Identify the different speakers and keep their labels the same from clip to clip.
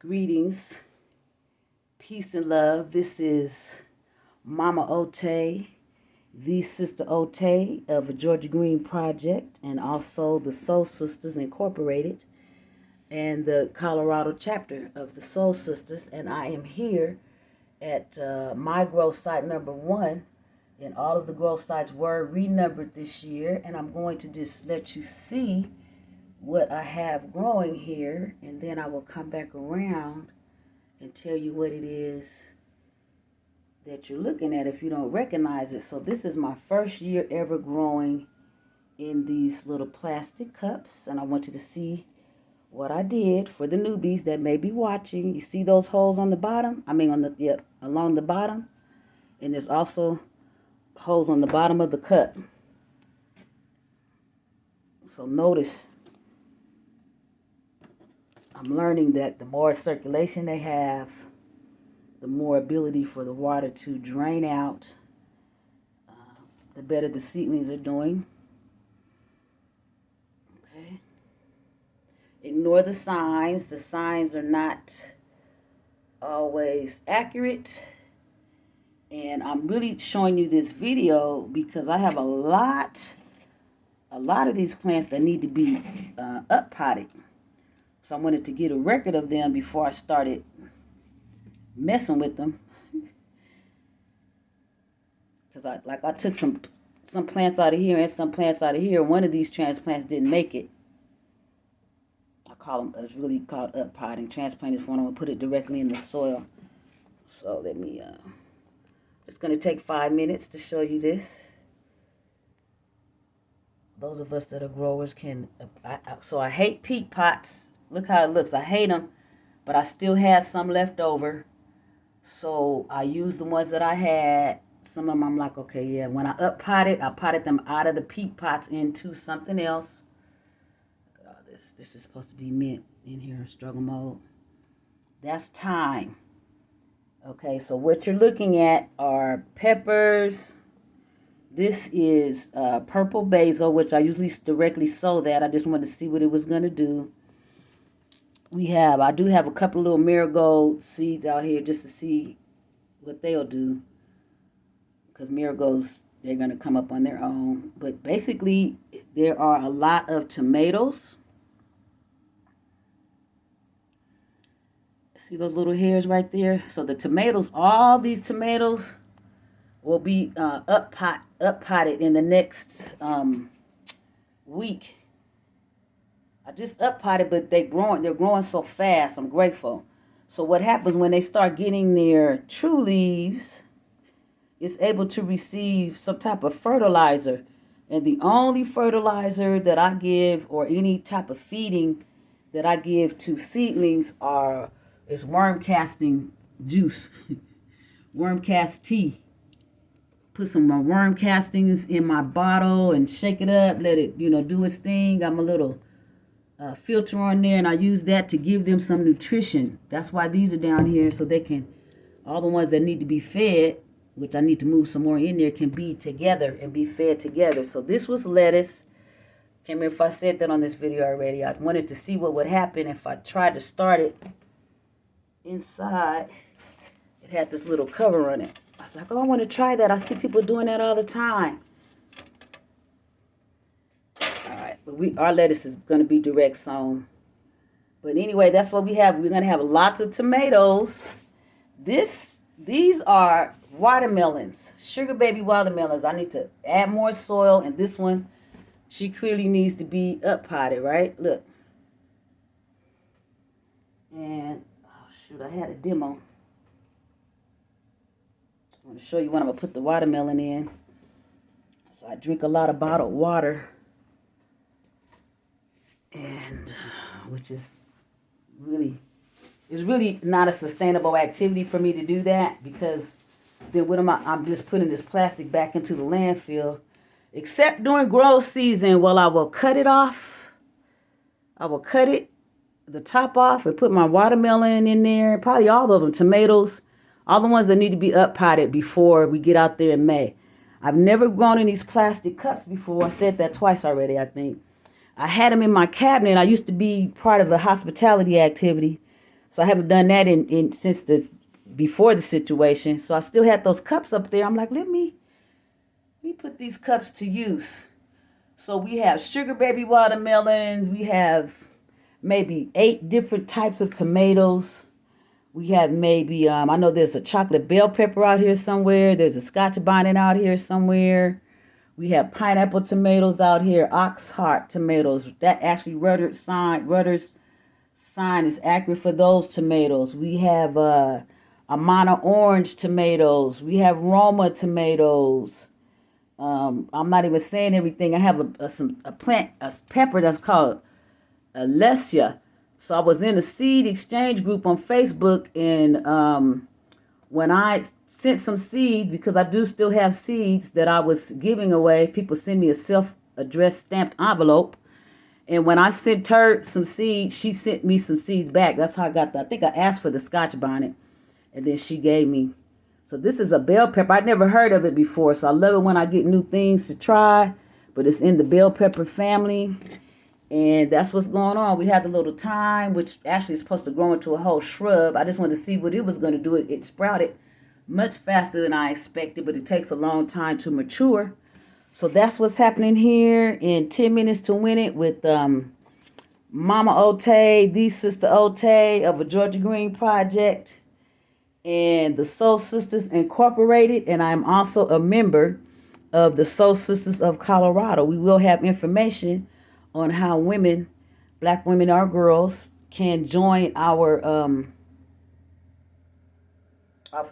Speaker 1: Greetings, peace and love. This is Mama Ote, the Sister Ote of the Georgia Green Project, and also the Soul Sisters Incorporated and the Colorado chapter of the Soul Sisters. And I am here at my growth site number 1. And all of the growth sites were renumbered this year. And I'm going to just let you see what I have growing here, and then I will come back around and tell you what it is that you're looking at if you don't recognize it. So this is my first year ever growing in these little plastic cups, and I want you to see what I did for the newbies that may be watching. You see those holes on the bottom? Along the bottom, and there's also holes on the bottom of the cup. So notice, I'm learning that the more circulation they have, the more ability for the water to drain out, the better the seedlings are doing. Okay. Ignore the signs. The signs are not always accurate. And I'm really showing you this video because I have a lot of these plants that need to be up potted. So I wanted to get a record of them before I started messing with them. Because I took some plants out of here and some plants out of here. One of these transplants didn't make it. I call them, it's really called up potting. Transplanted form, I'm going to put it directly in the soil. So let me, it's going to take 5 minutes to show you this. Those of us that are growers can, so I hate peat pots. Look how it looks. I hate them, but I still had some left over. So I used the ones that I had. Some of them I'm like, okay, yeah. When I potted, I potted them out of the peat pots into something else. Look at all this. This is supposed to be mint in here, struggle mode. That's thyme. Okay, so what you're looking at are peppers. This is purple basil, which I usually directly sow that. I just wanted to see what it was going to do. I do have a couple little marigold seeds out here just to see what they'll do. Because marigolds, they're going to come up on their own. But basically, there are a lot of tomatoes. See those little hairs right there? So the tomatoes, all these tomatoes will be up potted in the next week. I just up potted, but they're growing so fast. I'm grateful. So what happens when they start getting their true leaves, it's able to receive some type of fertilizer. And the only fertilizer that I give, or any type of feeding that I give to seedlings, is worm casting juice, worm cast tea. Put some worm castings in my bottle and shake it up, let it, do its thing. I'm a little filter on there, and I use that to give them some nutrition. That's why these are down here, so they can, all the ones that need to be fed, which I need to move some more in there, can be together and be fed together. So this was lettuce. Can't remember if I said that on this video already. I wanted to see what would happen if I tried to start it inside. It had this little cover on it. I was like, oh, I want to try that. I see people doing that all the time. But our lettuce is going to be direct sown. But anyway, that's what we have. We're going to have lots of tomatoes. These are watermelons, sugar baby watermelons. I need to add more soil. And this one, she clearly needs to be up potted, right? Look. And, oh shoot, I had a demo. I want to show you when I'm going to put the watermelon in. So I drink a lot of bottled water. And which is really not a sustainable activity for me to do that, because then I'm just putting this plastic back into the landfill, except during growth season. Well, I will cut it off. I will cut the top off and put my watermelon in there, probably all of them, tomatoes, all the ones that need to be up potted before we get out there in May. I've never grown in these plastic cups before. I said that twice already, I think. I had them in my cabinet. I used to be part of a hospitality activity. So I haven't done that in since the before the situation. So I still had those cups up there. I'm like, let me put these cups to use. So we have sugar baby watermelons. We have maybe 8 different types of tomatoes. We have maybe, I know there's a chocolate bell pepper out here somewhere. There's a scotch bonnet out here somewhere. We have pineapple tomatoes out here, ox heart tomatoes. That actually Rutter's sign is accurate for those tomatoes. We have Amana orange tomatoes. We have Roma tomatoes. I'm not even saying everything. I have a pepper that's called Alessia. So I was in a seed exchange group on Facebook, and when I sent some seeds, because I do still have seeds that I was giving away, people send me a self-addressed stamped envelope. And when I sent her some seeds, she sent me some seeds back. That's how I got I think I asked for the scotch bonnet, and then she gave me. So this is a bell pepper. I'd never heard of it before, so I love it when I get new things to try. But it's in the bell pepper family, and that's what's going on. We had the little thyme, which actually is supposed to grow into a whole shrub. I just wanted to see what it was going to do. It sprouted much faster than I expected, but it takes a long time to mature. So that's what's happening here in 10 Minutes to Win It with Mama Otay, the Sister Otay of a Georgia Green Project, and the Soul Sisters Incorporated. And I'm also a member of the Soul Sisters of Colorado. We will have information on how women, black women or girls, can join our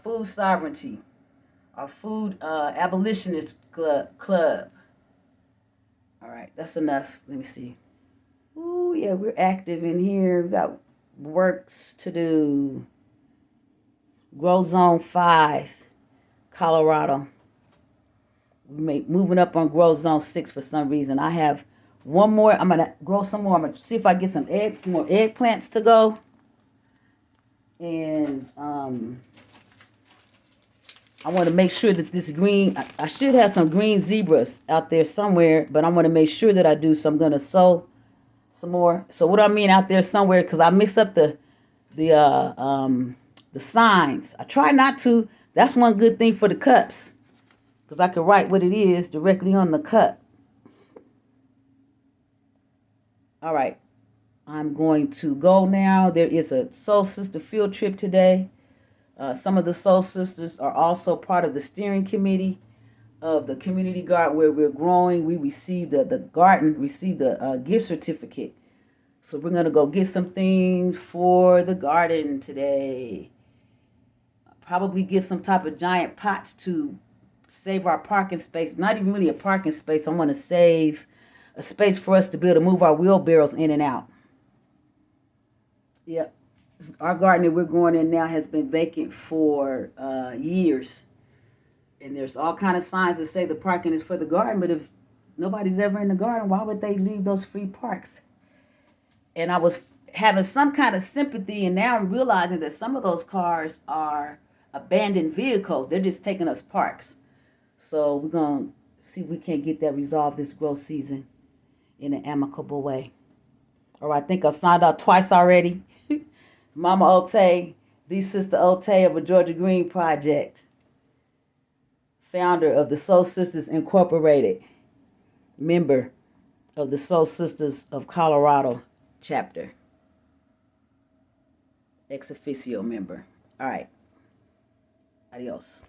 Speaker 1: food sovereignty, our food abolitionist club. All right, that's enough. Let me see. Ooh, yeah, we're active in here. We got works to do. Grow Zone 5, Colorado. Moving up on Grow Zone 6 for some reason. I have one more. I'm going to grow some more. I'm going to see if I get some more eggplants to go. And I want to make sure that this green, I should have some green zebras out there somewhere, but I want to make sure that I do. So I'm going to sow some more. So what do I mean out there somewhere? Because I mix up the signs. I try not to. That's one good thing for the cups, because I can write what it is directly on the cup. All right. I'm going to go now. There is a Soul Sister field trip today. Some of the Soul Sisters are also part of the steering committee of the community garden where we're growing. We received the garden received a gift certificate. So we're going to go get some things for the garden today. Probably get some type of giant pots to save our parking space. Not even really a parking space. I want to save a space for us to be able to move our wheelbarrows in and out. Yep. Our garden that we're going in now has been vacant for years. And there's all kind of signs that say the parking is for the garden. But if nobody's ever in the garden, why would they leave those free parks? And I was having some kind of sympathy, and now I'm realizing that some of those cars are abandoned vehicles. They're just taking us parks. So we're going to see if we can get that resolved this growth season in an amicable way. All right, I think I signed out twice already. Mama Otay, the Sister Otay of a Georgia Green Project, founder of the Soul Sisters Incorporated, member of the Soul Sisters of Colorado chapter, ex officio member. All right, adios.